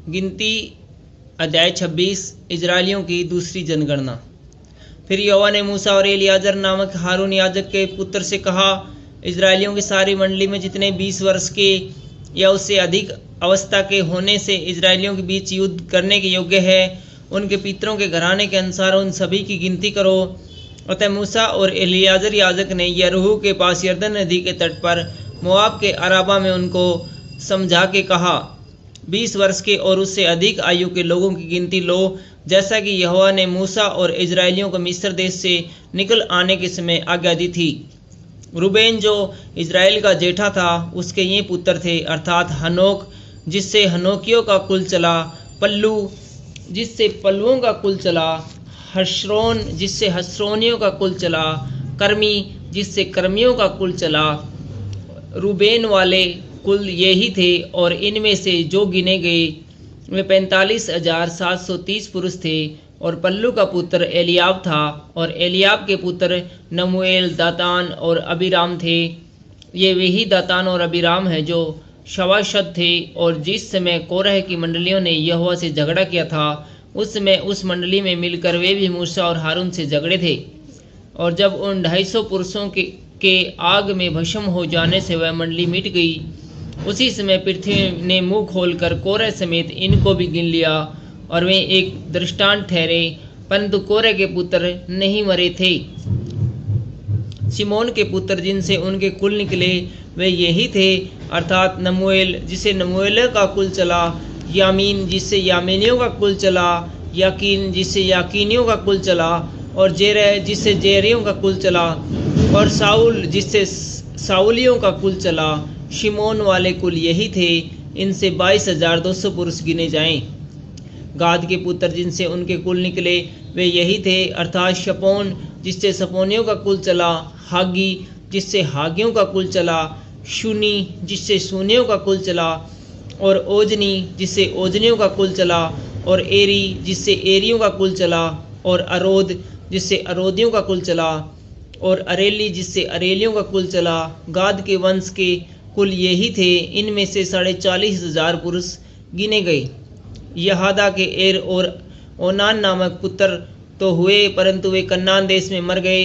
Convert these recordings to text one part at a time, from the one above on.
गिनती अध्याय 26 इजराइलियों की दूसरी जनगणना। फिर यहोवा ने मूसा और एलियाजर नामक हारून याजक के पुत्र से कहा, इजराइलियों की सारी मंडली में जितने 20 वर्ष के या उससे अधिक अवस्था के होने से इजराइलियों के बीच युद्ध करने के योग्य है, उनके पितरों के घराने के अनुसार उन सभी की गिनती करो। अतः मूसा और एलियाजर याजक ने यरीहो के पास यरदन नदी के तट पर मोआब के अराबा में उनको समझा के कहा, 20 वर्ष के और उससे अधिक आयु के लोगों की गिनती लो, जैसा कि यहोवा ने मूसा और इजराइलियों को मिस्र देश से निकल आने के समय आज्ञा दी थी। रूबेन जो इजराइल का जेठा था, उसके ये पुत्र थे, अर्थात हनोक जिससे हनोकियों का कुल चला, पल्लू जिससे पल्लुओं का कुल चला, हस्रोन जिससे हस्रोनियों का कुल चला, कर्मी जिससे कर्मियों का कुल चला। रूबेन वाले कुल ये ही थे और इनमें से जो गिने गए वे 45,730 पुरुष थे। और पल्लू का पुत्र एलियाब था और एलियाब के पुत्र नमूएल, दातान और अबीराम थे। ये वही दातान और अबीराम हैं जो शवाशद थे। और जिस समय कोरह की मंडलियों ने यहोवा से झगड़ा किया था, उस समय उस मंडली में मिलकर वे भी मूसा और हारून से झगड़े थे। और जब उन 250 पुरुषों के आग में भस्म हो जाने से वह मंडली मिट गई, उसी समय पृथ्वी ने मुंह खोलकर कोरह समेत इनको भी गिन लिया और वे एक दृष्टांत ठहरे, परंतु कोरह के पुत्र नहीं मरे थे। शिमोन के पुत्र जिनसे उनके कुल निकले वे यही थे, अर्थात नमूएल जिससे नमूएल का कुल चला, यामीन जिससे यामीनियों का कुल चला, याकीन जिससे याकीनियों का कुल चला, और जेरह जिससे जेरियों का कुल चला, और साउल जिससे साउलियों का कुल चला। शिमोन वाले कुल यही थे, इनसे 22,200 पुरुष गिने जाएं। गाद के पुत्र जिनसे उनके कुल निकले वे यही थे, अर्थात शपोन जिससे सपोनियों का कुल चला, हागी जिससे हागियों का कुल चला, शूनी जिससे सूनियों का कुल चला, और ओजनी जिससे ओजनियों का कुल चला, और एरी जिससे एरियों का कुल चला, और अरोद जिससे अरोदियों का कुल चला, और अरेली जिससे अरेलियों का कुल चला। गाद के वंश के कुल यही थे, इनमें से 40,500 पुरुष गिने गए। यहादा के एर और ओनान नामक पुत्र तो हुए, परंतु वे कन्नान देश में मर गए।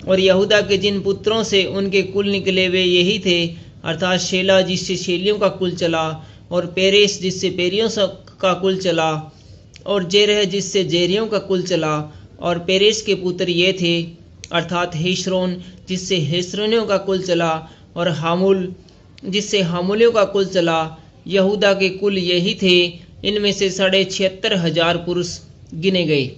और यहूदा के जिन पुत्रों से उनके कुल निकले वे यही थे, अर्थात शेला जिससे शेलियों का कुल चला, और पेरेस जिससे पेरियों का कुल चला, और जेरह जिससे जेरियों का कुल चला। और पेरेस के पुत्र ये थे, अर्थात हेस्रोन जिससे हेस्रोनियों का कुल चला, और हामुल जिससे हामुलियों का कुल चला। यहूदा के कुल यही थे, इनमें से 76,500 पुरुष गिने गए।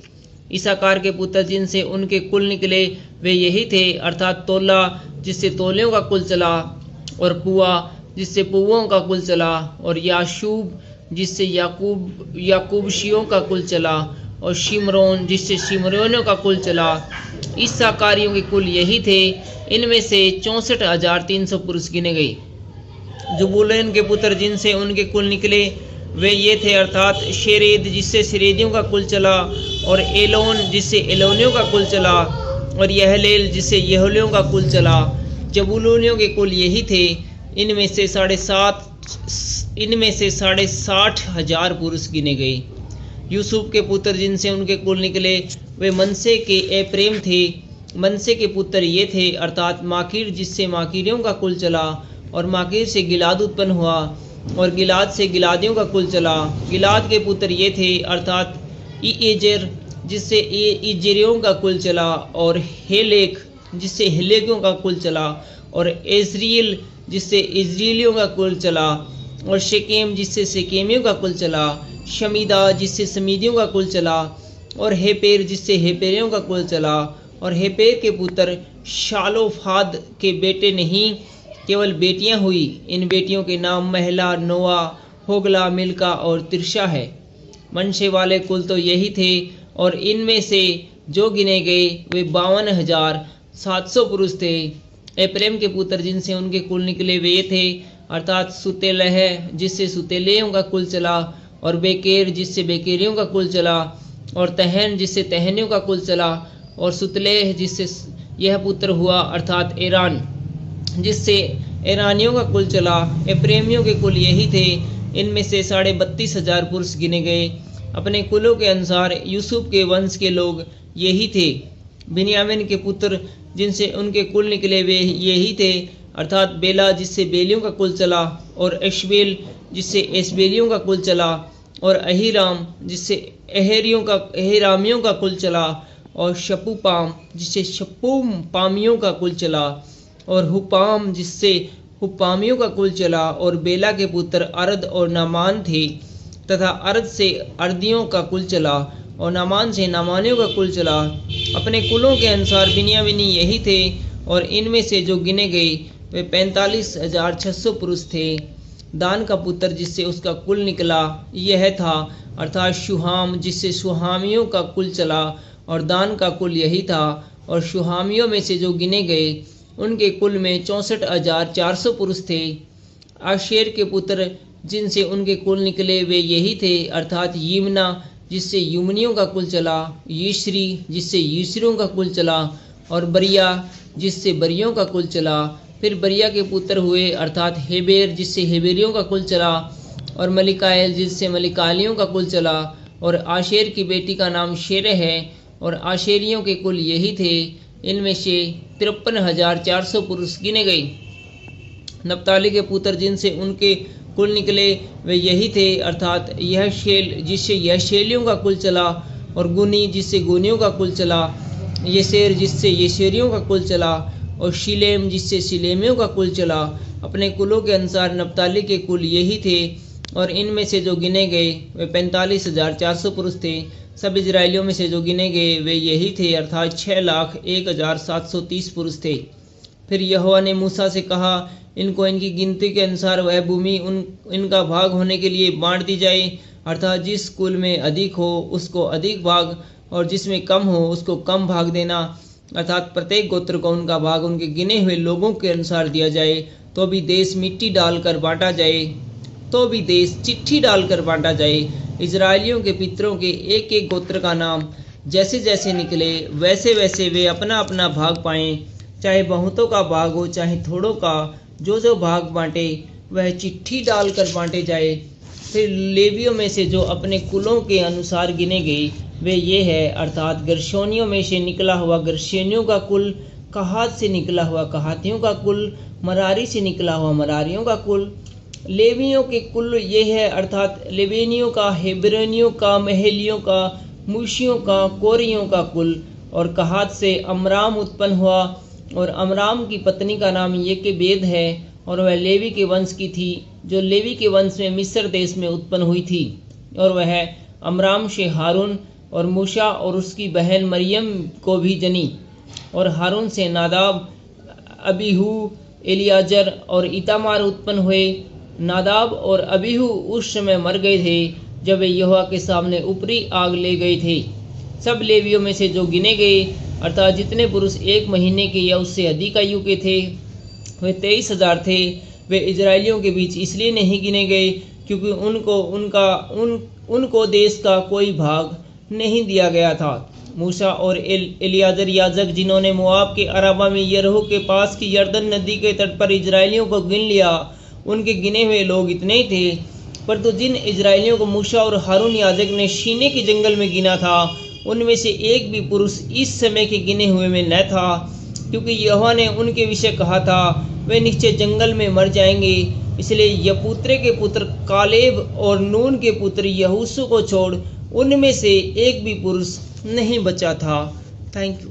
इसाकार के पुत्र जिनसे उनके कुल निकले वे यही थे, अर्थात तोला जिससे तोलियों का कुल चला, और पुआ जिससे पुओं का कुल चला, और याशूब जिससे याकूबशियों का कुल चला, और शिमरोन जिससे शिमरोनियों का कुल चला। इस्साकारियों के कुल यही थे, इनमें से 64,300 पुरुष गिने गए। जबूलून के पुत्र जिनसे उनके कुल निकले वे ये थे, अर्थात शेरेद जिससे शेरेदियों का कुल चला, और एलोन जिससे एलोनियों का कुल चला, और यहलेल जिससे यहलियों का कुल चला। जबूलूनियों के कुल यही थे, इनमें से 60,000 पुरुष गिने गए। यूसुफ के पुत्र जिनसे उनके कुल निकले वे मनसे के एप्रेम थे। मनसे के पुत्र ये थे, अर्थात माकीर जिससे माकीरियों का कुल चला, और माकीर से गिलाद उत्पन्न हुआ, और गिलाद से गिलादियों का कुल चला। गिलाद के पुत्र ये थे, अर्थात ईजेर जिससे ईजेरियों का कुल चला, और हेलेक जिससे हेलेकियों का कुल चला, और इजरील जिससे इजरीलियों का कुल चला, और शेकेम जिससे शेकेमियों का कुल चला। शमीदा जिससे समीदियों का कुल चला, और हेपेर जिससे हेपेरियों का कुल चला। और हेपेर के पुत्र शालोफाद के बेटे नहीं, केवल बेटियां हुई। इन बेटियों के नाम महिला, नोआ, होगला, मिल्का और तिर्शा है। मनशे वाले कुल तो यही थे, और इनमें से जो गिने गए वे 52,700 पुरुष थे। एप्रेम के पुत्र जिनसे उनके कुल निकले वे थे, अर्थात सुतेलह जिससे सुतेलियों का कुल चला, और बेकेर जिससे बेकेरियों का कुल चला, और तहन जिससे तहनियों का कुल चला, और सुतलेह जिससे यह पुत्र हुआ, अर्थात ईरान जिससे ईरानियों का कुल चला। एप्रेमियों के कुल यही थे, इनमें से 32,500 पुरुष गिने गए। अपने कुलों के अनुसार यूसुफ के वंश के लोग यही थे। बिन्यामीन के पुत्र जिनसे उनके कुल निकले वे यही थे, अर्थात बेला जिससे बेलियों का कुल चला, और एशबेल जिससे एशबेलियों का कुल चला, और अहीराम जिससे अहीरामियों का कुल चला, और शपूपाम जिससे शपूपामियों का कुल चला, और हुपाम जिससे हुपामियों का कुल चला। और बेला के पुत्र अर्द और नामान थे, तथा अर्द से अर्दियों का कुल चला, और नामान से नामानियों का कुल चला। अपने कुलों के अनुसार बिन्यामीनी यही थे, और इनमें से जो गिने गए वे 45,600 पुरुष थे। दान का पुत्र जिससे उसका कुल निकला यह था, अर्थात शुहाम जिससे शुहामियों का कुल चला, और दान का कुल यही था। और शुहामियों में से जो गिने गए उनके कुल में 64,400 पुरुष थे। आशेर के पुत्र जिनसे उनके कुल निकले वे यही थे, अर्थात यिमना जिससे युमनियों का कुल चला, यीशरी जिससे यूसरियों का कुल चला, और बरिया जिससे बरियों का कुल चला। फिर बरिया के पुत्र हुए, अर्थात हेबेर जिससे हेबेरियों का कुल चला, और मलिकाएल जिससे मलिकालियों का कुल चला। और आशेर की बेटी का नाम शेरे है, और आशेरियों के कुल यही थे। इनमें से 53,400 पुरुष गिने गए। नप्ताली के पुत्र जिनसे उनके कुल निकले वे यही थे, अर्थात यह शेल जिससे यह शेलियों का कुल चला, और गुनी जिससे गुनियों का कुल चला, येसेर जिससे येसेरियों का कुल चला, और शिलेम जिससे शिलेमियों का कुल चला। अपने कुलों के अनुसार नप्ताली के कुल यही थे, और इनमें से जो गिने गए वे 45,400 पुरुष थे। सब इजराइलियों में से जो गिने गए वे यही थे, अर्थात 6,01,730 पुरुष थे। फिर यहोवा ने मूसा से कहा, इनको इनकी गिनती के अनुसार वह भूमि इनका भाग होने के लिए बांट दी जाए, अर्थात जिस कुल में अधिक हो उसको अधिक भाग, और जिसमें कम हो उसको कम भाग देना, अर्थात प्रत्येक गोत्र को उनका भाग उनके गिने हुए लोगों के अनुसार दिया जाए। तो भी देश चिट्ठी डालकर बांटा जाए। इजराइलियों के पितरों के एक एक गोत्र का नाम जैसे जैसे निकले वैसे वैसे वे अपना अपना भाग पाएं, चाहे बहुतों का भाग हो चाहे थोड़ों का। जो जो भाग बांटे वह चिट्ठी डालकर बांटे जाए। फिर लेवियों में से जो अपने कुलों के अनुसार गिने गए वे ये है, अर्थात गर्शोनियों में से निकला हुआ गर्शोनियों का कुल, कहात से निकला हुआ कहातियों का कुल, मरारी से निकला हुआ मरारियों का कुल। लेवियों के कुल ये है, अर्थात लेवेनियों का, हेब्रोनियों का, महलियों का, मूशियों का, कोरियों का कुल। और कहात से अमराम उत्पन्न हुआ, और अमराम की पत्नी का नाम येकेबेद है, और वह लेवी के वंश की थी, जो लेवी के वंश में मिस्र देश में उत्पन्न हुई थी। और वह अमराम से हारून और मूसा और उसकी बहन मरियम को भी जनी। और हारून से नादाब, अबीहू, एलियाजर और इतामार उत्पन्न हुए। नादाब और अबीहू उस समय मर गए थे जब वे यहोवा के सामने ऊपरी आग ले गए थे। सब लेवियों में से जो गिने गए, अर्थात जितने पुरुष 1 महीने के या उससे अधिक आयु के थे, वे 23,000 थे। वे इजराइलियों के बीच इसलिए नहीं गिने गए क्योंकि उनको देश का कोई भाग नहीं दिया गया था। मूसा और एलियाजर याजक जिन्होंने मोआब के अराबा में यरीहो के पास की यरदन नदी के तट पर इजराइलियों को गिन लिया, उनके गिने हुए लोग इतने ही थे। परंतु जिन इजराइलियों को मूसा और हारून याजक ने शीने के जंगल में गिना था, उनमें से एक भी पुरुष इस समय के गिने हुए में न था, क्योंकि यहोवा ने उनके विषय कहा था वे निश्चय जंगल में मर जाएंगे। इसलिए यपुत्रे के पुत्र कालेब और नून के पुत्र यहोशू को छोड़ उनमें से एक भी पुरुष नहीं बचा था। Thank you.